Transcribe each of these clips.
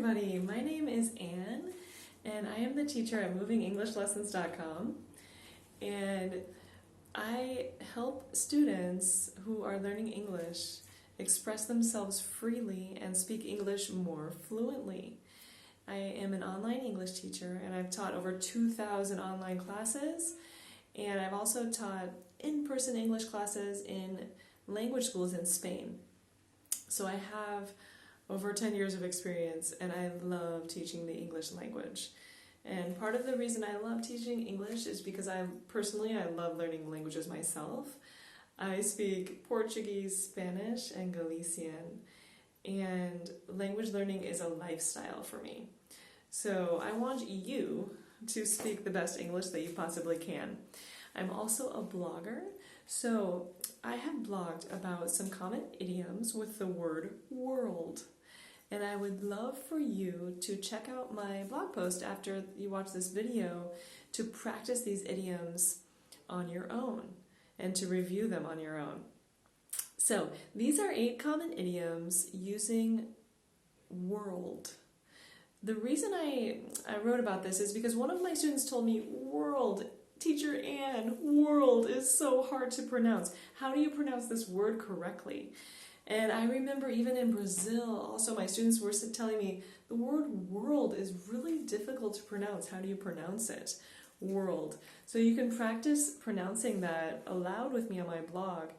everybody, my name is Anne and I am the teacher at movingenglishLessons.com, and I help students who are learning English express themselves freely and speak English more fluently. I am an online English teacher and I've taught over 2,000 online classes, and I've also taught in-person English classes in language schools in Spain. So I have over 10 years of experience and I love teaching the English language. And part of the reason I love teaching English is because I love learning languages myself. I speak Portuguese, Spanish, and Galician, and language learning is a lifestyle for me. So I want you to speak the best English that you possibly can. I'm also a blogger, so I have blogged about some common idioms with the word world. And I would love for you to check out my blog post after you watch this video to practice these idioms on your own and to review them on your own. So these are 8 common idioms using world. The reason I wrote about this is because one of my students told me, world, Teacher Anne, world is so hard to pronounce. How do you pronounce this word correctly? And I remember even in Brazil, also my students were telling me the word world is really difficult to pronounce. How do you pronounce it? World. So you can practice pronouncing that aloud with me on my blog.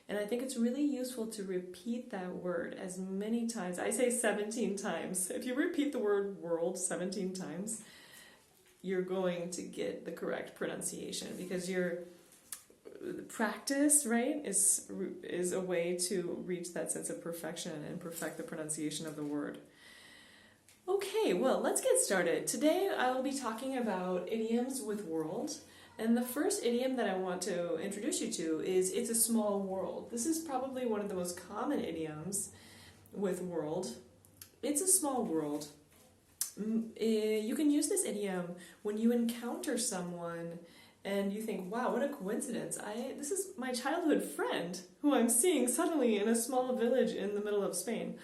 And I think it's really useful to repeat that word as many times. I say 17 times. If you repeat the word world 17 times, you're going to get the correct pronunciation, because your practice, right, is a way to reach that sense of perfection and perfect the pronunciation of the word. Okay, well, let's get started. Today I will be talking about idioms with world. And the first idiom that I want to introduce you to is it's a small world. This is probably one of the most common idioms with world. It's a small world. You can use this idiom when you encounter someone and you think, wow, what a coincidence. This is my childhood friend who I'm seeing suddenly in a small village in the middle of Spain.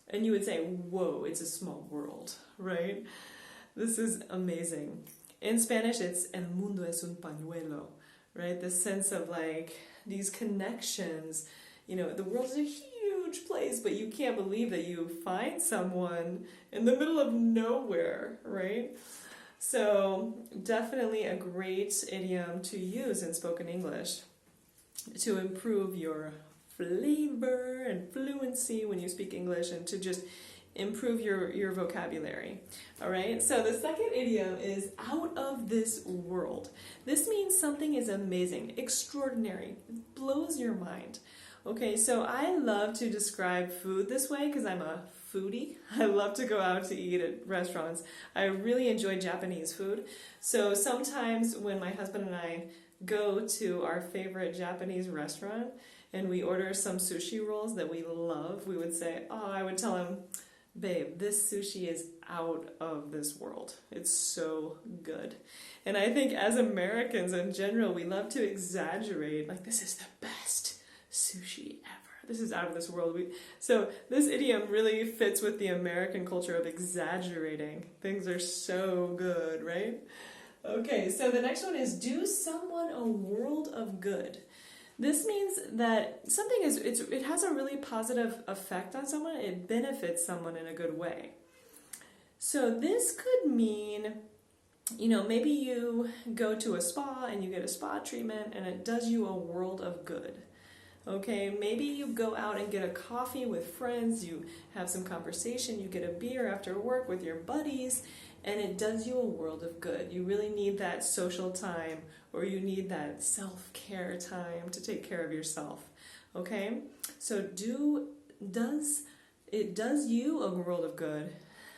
And you would say, whoa, it's a small world, right? This is amazing. In Spanish, it's el mundo es un pañuelo, right? This sense of like these connections. You know, the world is a huge place, but you can't believe that you find someone in the middle of nowhere, right? So definitely a great idiom to use in spoken English to improve your flavor and fluency when you speak English, and to just improve your vocabulary. All right, so the second idiom is out of this world. This means something is amazing, extraordinary, it blows your mind. Okay, so I love to describe food this way because I'm a foodie. I love to go out to eat at restaurants. I really enjoy Japanese food. So sometimes when my husband and I go to our favorite Japanese restaurant and we order some sushi rolls that we love, we would say, I would tell him, babe, this sushi is out of this world. It's so good. And I think as Americans in general, we love to exaggerate, like, this is the best sushi ever. This is out of this world. So this idiom really fits with the American culture of exaggerating. Things are so good, right? Okay, so the next one is do someone a world of good. This means that something it has a really positive effect on someone. It benefits someone in a good way. So this could mean, maybe you go to a spa and you get a spa treatment and it does you a world of good. Okay, maybe you go out and get a coffee with friends, you have some conversation, you get a beer after work with your buddies, and it does you a world of good. You really need that social time, or you need that self-care time to take care of yourself. Okay, so does you a world of good,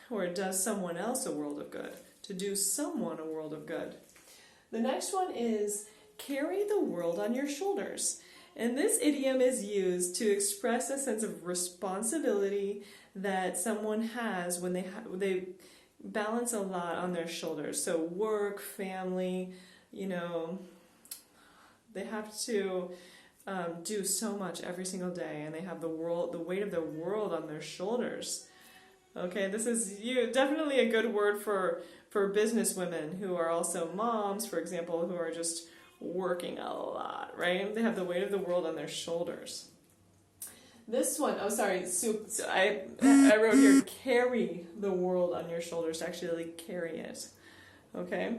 or it does someone else a world of good? To do someone a world of good. The next one is carry the world on your shoulders. And this idiom is used to express a sense of responsibility that someone has when they balance a lot on their shoulders. So work, family, they have to do so much every single day, and they have the weight of the world on their shoulders. Okay, this is definitely a good word for business women who are also moms, for example, who are just working a lot, right? They have the weight of the world on their shoulders. This one, oh sorry, so I wrote here, carry the world on your shoulders, to actually carry it. Okay?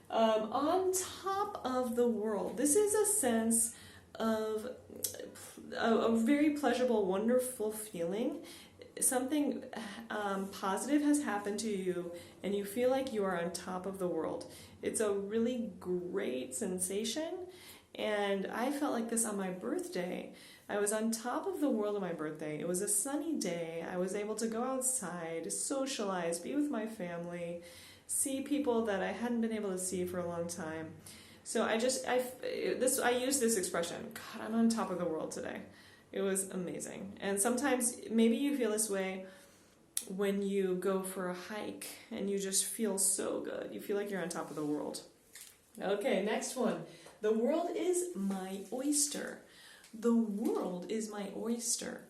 On top of the world, this is a sense of a very pleasurable, wonderful feeling. Something positive has happened to you, and you feel like you are on top of the world. It's a really great sensation, and I felt like this on my birthday. I was on top of the world on my birthday. It was a sunny day. I was able to go outside, socialize, be with my family, see people that I hadn't been able to see for a long time. So I use this expression, God, I'm on top of the world today. It was amazing. And sometimes maybe you feel this way when you go for a hike and you just feel so good. You feel like you're on top of the world. Okay, next one. The world is my oyster. The world is my oyster.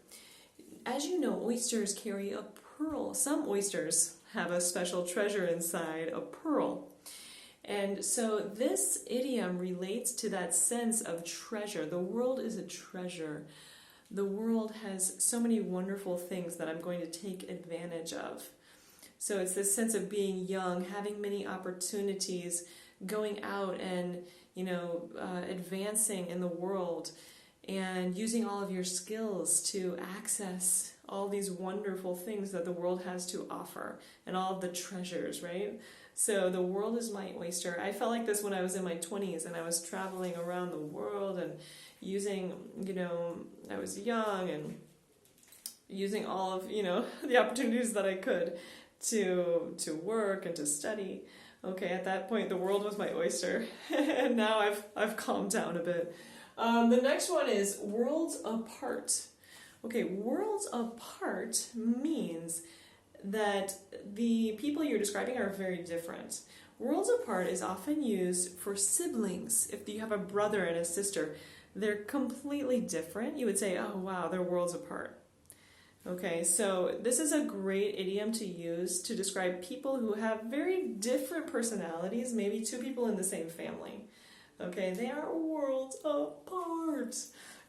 As you know, oysters carry a pearl. Some oysters have a special treasure inside, a pearl. And so this idiom relates to that sense of treasure. The world is a treasure. The world has so many wonderful things that I'm going to take advantage of. So it's this sense of being young, having many opportunities, going out and, advancing in the world, and using all of your skills to access all these wonderful things that the world has to offer, and all of the treasures, right? So the world is my oyster. I felt like this when I was in my 20s and I was traveling around the world and using, I was young and using all of, the opportunities that I could to work and to study. Okay, at that point the world was my oyster, and now I've calmed down a bit. The next one is worlds apart. Okay, worlds apart means that the people you're describing are very different. Worlds apart is often used for siblings. If you have a brother and a sister, they're completely different. You would say, oh wow, they're worlds apart. Okay, so this is a great idiom to use to describe people who have very different personalities, maybe two people in the same family. Okay, they are worlds apart.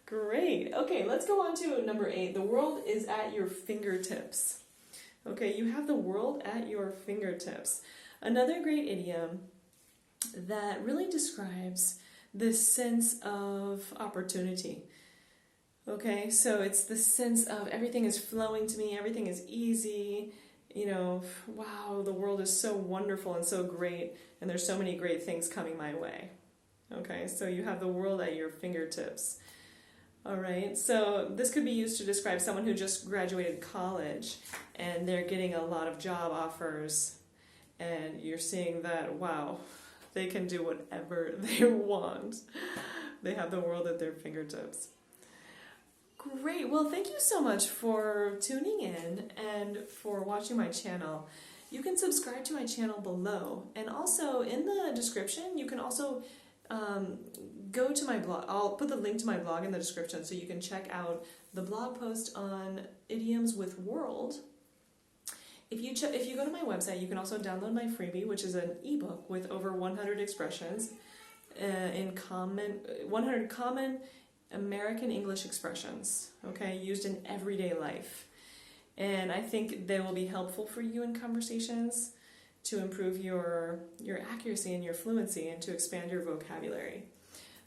Great. Okay, let's go on to number 8. The world is at your fingertips. Okay, you have the world at your fingertips. Another great idiom that really describes this sense of opportunity. Okay, so it's the sense of everything is flowing to me, everything is easy, wow, the world is so wonderful and so great, and there's so many great things coming my way. Okay, so you have the world at your fingertips. All right, so this could be used to describe someone who just graduated college and they're getting a lot of job offers, and you're seeing that, wow, they can do whatever they want. They have the world at their fingertips. Great, well, thank you so much for tuning in and for watching my channel. You can subscribe to my channel below, and also in the description you can also go to my blog. I'll put the link to my blog in the description so you can check out the blog post on idioms with world. If you go to my website, you can also download my freebie, which is an ebook with over 100 expressions 100 common American English expressions, okay, used in everyday life. And I think they will be helpful for you in conversations to improve your accuracy and your fluency and to expand your vocabulary.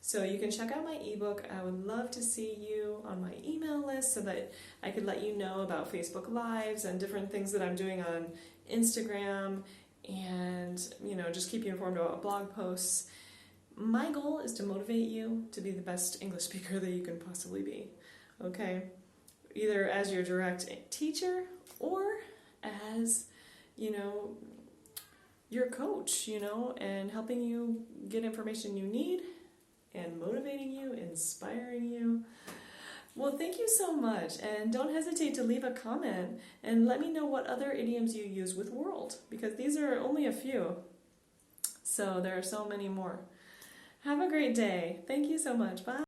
So you can check out my ebook. I would love to see you on my email list so that I could let you know about Facebook Lives and different things that I'm doing on Instagram, and just keep you informed about blog posts. My goal is to motivate you to be the best English speaker that you can possibly be. Okay? Either as your direct teacher or as, your coach, and helping you get information you need and motivating you, inspiring you. Well, thank you so much, and don't hesitate to leave a comment and let me know what other idioms you use with world, because these are only a few. So there are so many more. Have a great day. Thank you so much. Bye.